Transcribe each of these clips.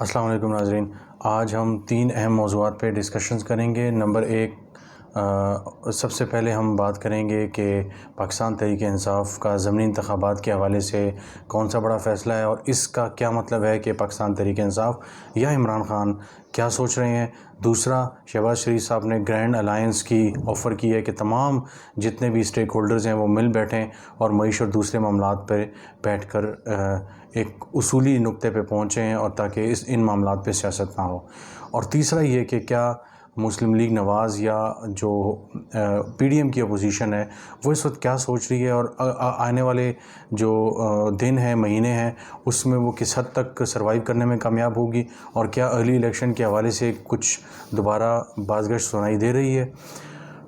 السلام علیکم ناظرین، آج ہم 3 اہم موضوعات پہ ڈسکشنز کریں گے۔ نمبر 1، سب سے پہلے ہم بات کریں گے کہ پاکستان تحریک انصاف کا ضمنی انتخابات کے حوالے سے کون سا بڑا فیصلہ ہے اور اس کا کیا مطلب ہے کہ پاکستان تحریک انصاف یا عمران خان کیا سوچ رہے ہیں۔ دوسرا، شہباز شریف صاحب نے گرینڈ الائنس کی آفر کی ہے کہ تمام جتنے بھی اسٹیک ہولڈرز ہیں وہ مل بیٹھیں اور معیشت اور دوسرے معاملات پہ بیٹھ کر ایک اصولی نقطے پہ پہنچیں اور تاکہ ان معاملات پہ سیاست نہ ہو۔ اور تیسرا یہ کہ کیا مسلم لیگ نواز یا جو پی ڈی ایم کی اپوزیشن ہے وہ اس وقت کیا سوچ رہی ہے اور آنے والے جو دن ہیں، مہینے ہیں، اس میں وہ کس حد تک سروائیو کرنے میں کامیاب ہوگی، اور کیا ارلی الیکشن کے حوالے سے کچھ دوبارہ بازگشت سنائی دے رہی ہے۔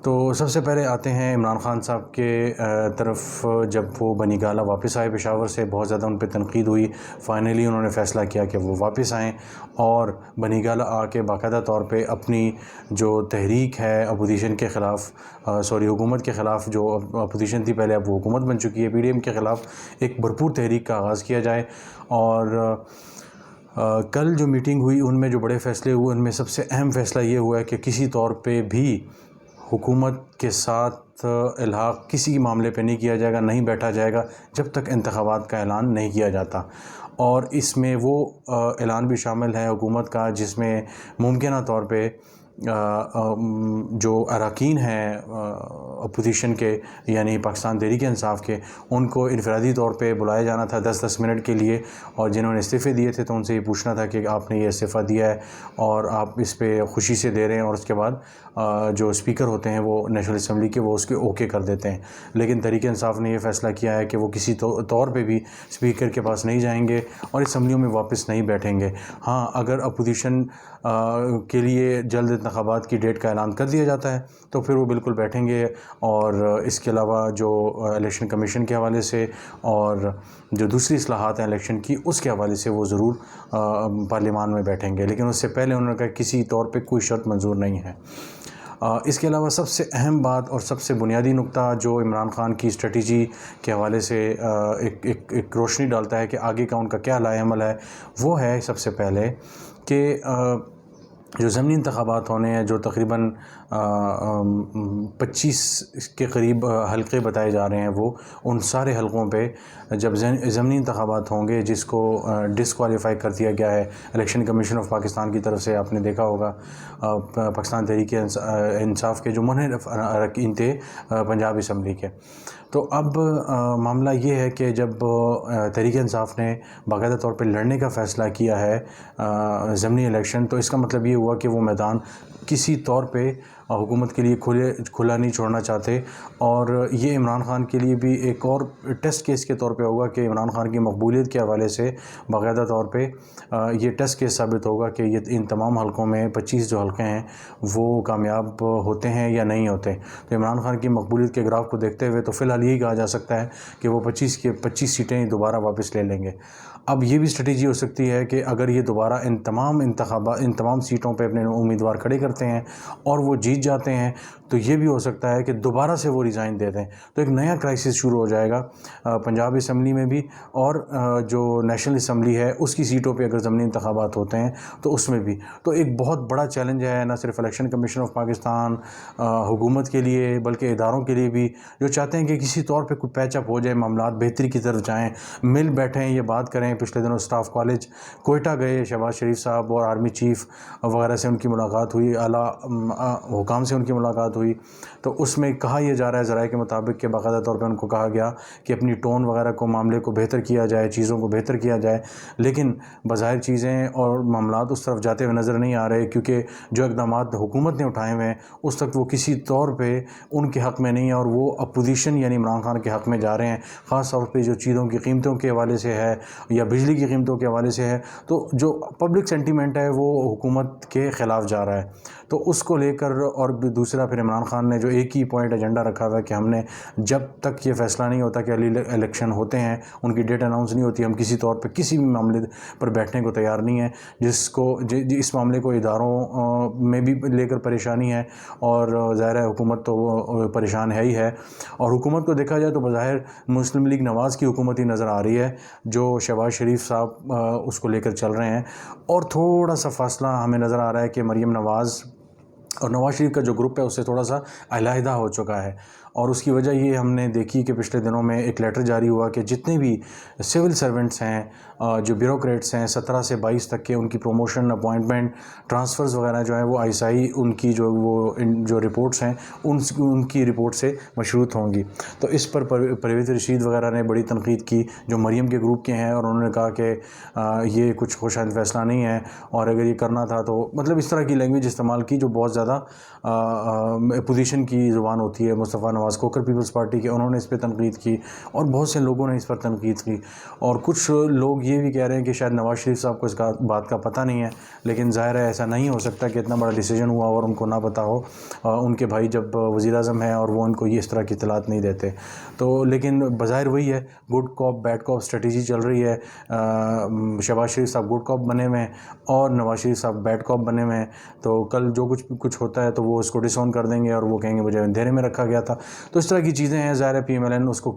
تو سب سے پہلے آتے ہیں عمران خان صاحب کے طرف۔ جب وہ بنی گالہ واپس آئے پشاور سے، بہت زیادہ ان پہ تنقید ہوئی، فائنلی انہوں نے فیصلہ کیا کہ وہ واپس آئیں اور بنی گالہ آ کے باقاعدہ طور پہ اپنی جو تحریک ہے اپوزیشن کے خلاف، حکومت کے خلاف، جو اپوزیشن تھی پہلے اب وہ حکومت بن چکی ہے، پی ڈی ایم کے خلاف ایک بھرپور تحریک کا آغاز کیا جائے۔ اور کل جو میٹنگ ہوئی ان میں جو بڑے فیصلے ہوئے، ان میں سب سے اہم فیصلہ یہ ہوا ہے کہ کسی طور پہ بھی حکومت کے ساتھ الحاق کسی معاملے پہ نہیں کیا جائے گا، نہیں بیٹھا جائے گا جب تک انتخابات کا اعلان نہیں کیا جاتا۔ اور اس میں وہ اعلان بھی شامل ہے حکومت کا جس میں ممکنہ طور پہ جو اراکین ہیں اپوزیشن کے، یعنی پاکستان تحریک انصاف کے، ان کو انفرادی طور پہ بلایا جانا تھا 10 منٹ کے لیے، اور جنہوں نے استعفے دیے تھے تو ان سے یہ پوچھنا تھا کہ آپ نے یہ استعفیٰ دیا ہے اور آپ اس پہ خوشی سے دے رہے ہیں، اور اس کے بعد جو اسپیکر ہوتے ہیں وہ نیشنل اسمبلی کے، وہ اس کے اوکے کر دیتے ہیں۔ لیکن تحریک انصاف نے یہ فیصلہ کیا ہے کہ وہ کسی طور پہ بھی اسپیکر کے پاس نہیں جائیں گے اور اسمبلیوں میں واپس نہیں بیٹھیں گے۔ ہاں، اگر اپوزیشن کے لیے جلد انتخابات کی ڈیٹ کا اعلان کر دیا جاتا ہے تو پھر وہ بالکل بیٹھیں گے، اور اس کے علاوہ جو الیکشن کمیشن کے حوالے سے اور جو دوسری اصلاحات ہیں الیکشن کی، اس کے حوالے سے وہ ضرور پارلیمان میں بیٹھیں گے، لیکن اس سے پہلے انہوں نے کہا کسی طور پہ کوئی شرط منظور نہیں ہے۔ اس کے علاوہ سب سے اہم بات اور سب سے بنیادی نقطہ جو عمران خان کی اسٹریٹجی کے حوالے سے ایک روشنی ڈالتا ہے کہ آگے کا ان کا کیا لائحہ عمل ہے، وہ ہے سب سے پہلے کہ جو ضمنی انتخابات ہونے ہیں، جو تقریباً 25 کے قریب حلقے بتائے جا رہے ہیں، وہ ان سارے حلقوں پہ جب ضمنی انتخابات ہوں گے، جس کو ڈسکوالیفائی کر دیا گیا ہے الیکشن کمیشن آف پاکستان کی طرف سے، آپ نے دیکھا ہوگا پاکستان تحریک انصاف کے جو منحرف اراکین تھے پنجاب اسمبلی کے۔ تو اب معاملہ یہ ہے کہ جب تحریک انصاف نے باقاعدہ طور پہ لڑنے کا فیصلہ کیا ہے ضمنی الیکشن، تو اس کا مطلب یہ ہوا کہ وہ میدان کسی طور پہ حکومت کے لیے کھلا نہیں چھوڑنا چاہتے، اور یہ عمران خان کے لیے بھی ایک اور ٹیسٹ کیس کے طور پہ ہوگا کہ عمران خان کی مقبولیت کے حوالے سے باقاعدہ طور پہ یہ ٹیسٹ کیس ثابت ہوگا کہ یہ ان تمام حلقوں میں 25 جو حلقے ہیں وہ کامیاب ہوتے ہیں یا نہیں ہوتے۔ تو عمران خان کی مقبولیت کے گراف کو دیکھتے ہوئے تو فی الحال یہی کہا جا سکتا ہے کہ وہ 25 سیٹیں دوبارہ واپس لے لیں گے۔ اب یہ بھی اسٹریٹجی ہو سکتی ہے کہ اگر یہ دوبارہ ان تمام سیٹوں پہ اپنے امیدوار کھڑے کرتے ہیں اور وہ جیت جاتے ہیں، تو یہ بھی ہو سکتا ہے کہ دوبارہ سے وہ ریزائن دے دیں، تو ایک نیا کرائسس شروع ہو جائے گا پنجاب اسمبلی میں بھی، اور جو نیشنل اسمبلی ہے اس کی سیٹوں پہ اگر ضمنی انتخابات ہوتے ہیں تو اس میں بھی۔ تو ایک بہت بڑا چیلنج ہے، نہ صرف الیکشن کمیشن آف پاکستان، حکومت کے لیے، بلکہ اداروں کے لیے بھی، جو چاہتے ہیں کہ کسی طور پہ کوئی پیچ اپ ہو جائے، معاملات بہتری کی طرف جائیں، مل بیٹھیں، یہ بات کریں۔ پچھلے دنوں اسٹاف کالج کوئٹہ گئے، شہباز شریف صاحب اور آرمی چیف وغیرہ سے ان کی ملاقات ہوئی، اعلیٰ حکام سے ان کی ملاقات ہوئی، تو اس میں کہا یہ جا رہا ہے ذرائع کے مطابق کہ باقاعدہ طور پہ ان کو کہا گیا کہ اپنی ٹون وغیرہ کو، معاملے کو بہتر کیا جائے، چیزوں کو بہتر کیا جائے، لیکن بظاہر چیزیں اور معاملات اس طرف جاتے ہوئے نظر نہیں آ رہے، کیونکہ جو اقدامات حکومت نے اٹھائے ہوئے ہیں اس تک وہ کسی طور پہ ان کے حق میں نہیں ہے، اور وہ اپوزیشن یعنی عمران خان کے حق میں جا رہے ہیں، خاص طور پہ جو چیزوں کی قیمتوں کے حوالے سے ہے یا بجلی کی قیمتوں کے حوالے سے ہے، تو جو پبلک سینٹیمنٹ ہے وہ حکومت کے خلاف جا رہا ہے۔ تو اس کو لے کر اور دوسرا پھر عمران خان نے جو ایک ہی پوائنٹ ایجنڈا رکھا ہوا ہے کہ ہم نے جب تک یہ فیصلہ نہیں ہوتا کہ علی الیکشن ہوتے ہیں ان کی ڈیٹ اناؤنس نہیں ہوتی، ہم کسی طور پہ کسی بھی معاملے پر بیٹھنے کو تیار نہیں ہیں، جس کو اس معاملے کو اداروں میں بھی لے کر پریشانی ہے، اور ظاہر ہے حکومت تو وہ پریشان ہے ہی ہے، اور حکومت کو دیکھا جائے تو بظاہر مسلم لیگ نواز کی حکومت ہی نظر آ رہی ہے جو شہباز شریف صاحب اس کو لے کر چل رہے ہیں، اور تھوڑا سا فاصلہ ہمیں نظر آ رہا ہے کہ مریم نواز اور نواز شریف کا جو گروپ ہے اس سے تھوڑا سا علیحدہ ہو چکا ہے، اور اس کی وجہ یہ ہم نے دیکھی کہ پچھلے دنوں میں ایک لیٹر جاری ہوا کہ جتنے بھی سول سرونٹس ہیں، جو بیوروکریٹس ہیں 17 سے 22 تک کے، ان کی پروموشن، اپوائنٹمنٹ، ٹرانسفرز وغیرہ جو ہیں وہ آئی ان کی جو رپورٹس ہیں ان کی رپورٹ سے مشروط ہوں گی۔ تو اس پر پرویز رشید وغیرہ نے بڑی تنقید کی جو مریم کے گروپ کے ہیں، اور انہوں نے کہا کہ یہ کچھ خوشائند فیصلہ نہیں ہے، اور اگر یہ کرنا تھا تو مطلب اس طرح کی لینگویج استعمال کی جو بہت زیادہ اپوزیشن کی زبان ہوتی ہے۔ مصطفیٰ نواز کوکر پیپلز پارٹی کے، انہوں نے اس پہ تنقید کی، اور بہت سے لوگوں نے اس پر تنقید کی، اور کچھ لوگ یہ بھی کہہ رہے ہیں کہ شاید نواز شریف صاحب کو اس بات کا پتہ نہیں ہے، لیکن ظاہر ہے ایسا نہیں ہو سکتا کہ اتنا بڑا ڈیسیجن ہوا اور ان کو نہ پتہ ہو، ان کے بھائی جب وزیر اعظم ہیں اور وہ ان کو یہ اس طرح کی اطلاعات نہیں دیتے۔ تو لیکن بظاہر وہی ہے، گڈ کاپ بیڈ کاپ اسٹریٹجی چل رہی ہے، شہباز شریف صاحب گڈ کاپ بنے ہوئے ہیں اور نواز شریف صاحب بیڈ کاپ بنے ہوئے ہیں، تو کل جو کچھ ہوتا ہے تو وہ اس کو ڈس آن کر دیں گے اور وہ کہیں گے مجھے اندھیرے میں رکھا گیا تھا۔ تو اس طرح کی چیزیں ہیں، ظاہر ہے پی ایم ایل این اس کو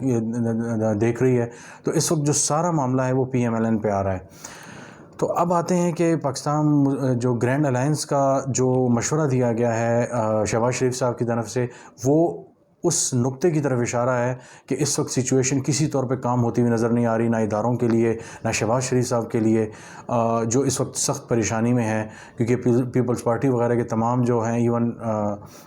دیکھ رہی ہے، تو اس وقت جو سارا معاملہ ہے وہ پی ایم ایل این پہ آ رہا ہے۔ تو اب آتے ہیں کہ پاکستان جو گرینڈ الائنس کا جو مشورہ دیا گیا ہے شہباز شریف صاحب کی طرف سے، وہ اس نقطے کی طرف اشارہ ہے کہ اس وقت سچویشن کسی طور پہ کام ہوتی ہوئی نظر نہیں آ رہی، نہ اداروں کے لیے نہ شہباز شریف صاحب کے لیے، جو اس وقت سخت پریشانی میں ہیں، کیونکہ پیپلز پارٹی وغیرہ کے تمام جو ہیں، ایون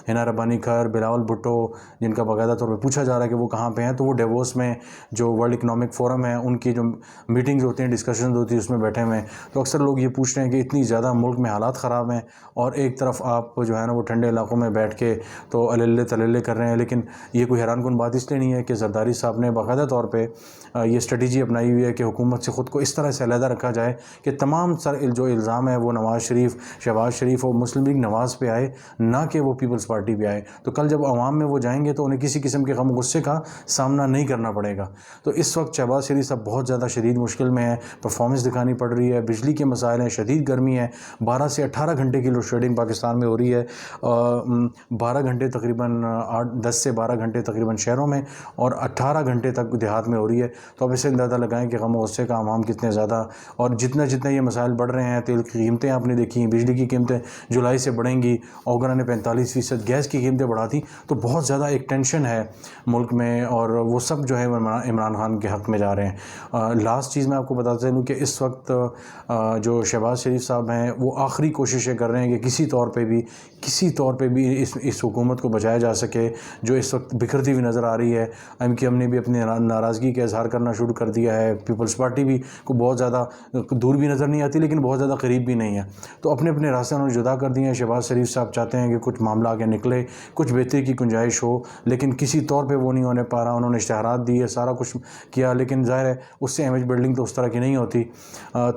ہنا ربانی کھر، بلاول بھٹو، جن کا باقاعدہ طور پہ پوچھا جا رہا ہے کہ وہ کہاں پہ ہیں، تو وہ ڈیووس میں جو ورلڈ اکنامک فورم ہے ان کی جو میٹنگز ہوتی ہیں، ڈسکشنز ہوتی ہیں، اس میں بیٹھے ہوئے ہیں۔ تو اکثر لوگ یہ پوچھ رہے ہیں کہ اتنی زیادہ ملک میں حالات خراب ہیں، اور ایک طرف آپ جو ہے نا وہ ٹھنڈے علاقوں میں بیٹھ کے تو اللے تللے کر رہے ہیں، لیکن یہ کوئی حیران کن بات اس لیے نہیں ہے کہ زرداری صاحب نے باقاعدہ طور پہ یہ اسٹریٹجی اپنائی ہوئی ہے کہ حکومت سے خود کو اس طرح سے علیحدہ رکھا جائے کہ تمام جو الزام ہے وہ نواز شریف، شہباز شریف اور مسلم لیگ نواز پہ آئے، نہ کہ وہ پیپلز پارٹی پہ آئے۔ تو کل جب عوام میں وہ جائیں گے تو انہیں کسی قسم کے غم و غصے کا سامنا نہیں کرنا پڑے گا۔ تو اس وقت شہباز شریف صاحب بہت زیادہ شدید مشکل میں ہے، پرفارمنس دکھانی پڑ رہی ہے، بجلی کے مسائل ہیں، شدید گرمی ہے، 12 سے 18 گھنٹے کی لوڈ شیڈنگ پاکستان میں ہو رہی ہے، 12 گھنٹے تقریباً 10 سے 12 گھنٹے تقریباً شہروں میں اور 18 گھنٹے تک دیہات میں ہو رہی ہے۔ تو اب اسے اندازہ لگائیں کہ غم و غصے کا عوام کتنے زیادہ، اور جتنا یہ مسائل بڑھ رہے ہیں، تیل کی قیمتیں آپ نے دیکھی، بجلی کی قیمتیں جولائی سے بڑھیں گی، اوگرا نے 45%، گیس کی قیمتیں بڑھا تھیں، تو بہت زیادہ ایک ٹینشن ہے ملک میں، اور وہ سب جو ہے عمران خان کے حق میں جا رہے ہیں۔ لاسٹ چیز میں آپ کو بتاتا چلوں کہ اس وقت جو شہباز شریف صاحب ہیں وہ آخری کوششیں کر رہے ہیں کہ کسی طور پہ بھی اس حکومت کو بچایا جا سکے جو اس وقت بکھرتی ہوئی نظر آ رہی ہے۔ ایم نے بھی اپنی ناراضگی کا اظہار کرنا شروع کر دیا ہے، پیپلز پارٹی بھی کو بہت زیادہ دور بھی نظر نہیں آتی لیکن بہت زیادہ قریب بھی نہیں ہے، تو اپنے اپنے راستے انہوں نے جدا کر دیے ہیں۔ شہباز شریف صاحب چاہتے ہیں کہ کچھ معاملہ آگے نکلے، کچھ بہتری کی گنجائش ہو، لیکن کسی طور پہ وہ نہیں ہونے پا رہا۔ انہوں نے اشتہارات دیے، سارا کچھ کیا، لیکن ظاہر ہے اس سے امیج بلڈنگ تو اس طرح کی نہیں ہوتی۔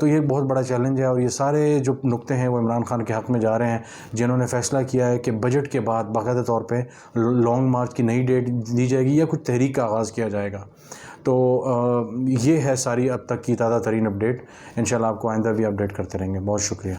تو یہ بہت بڑا چیلنج ہے، اور یہ سارے جو نقطے ہیں وہ عمران خان کے حق میں جا رہے ہیں، جنہوں نے فیصلہ کیا ہے کہ بجٹ کے بعد باقاعدہ طور پہ لانگ مارچ کی نئی ڈیٹ دی جائے گی یا کچھ تحریک کا آغاز کیا جائے گا۔ تو یہ ہے ساری اب تک کی تازہ ترین اپڈیٹ، انشاءاللہ آپ کو آئندہ بھی اپڈیٹ کرتے رہیں گے۔ بہت شکریہ۔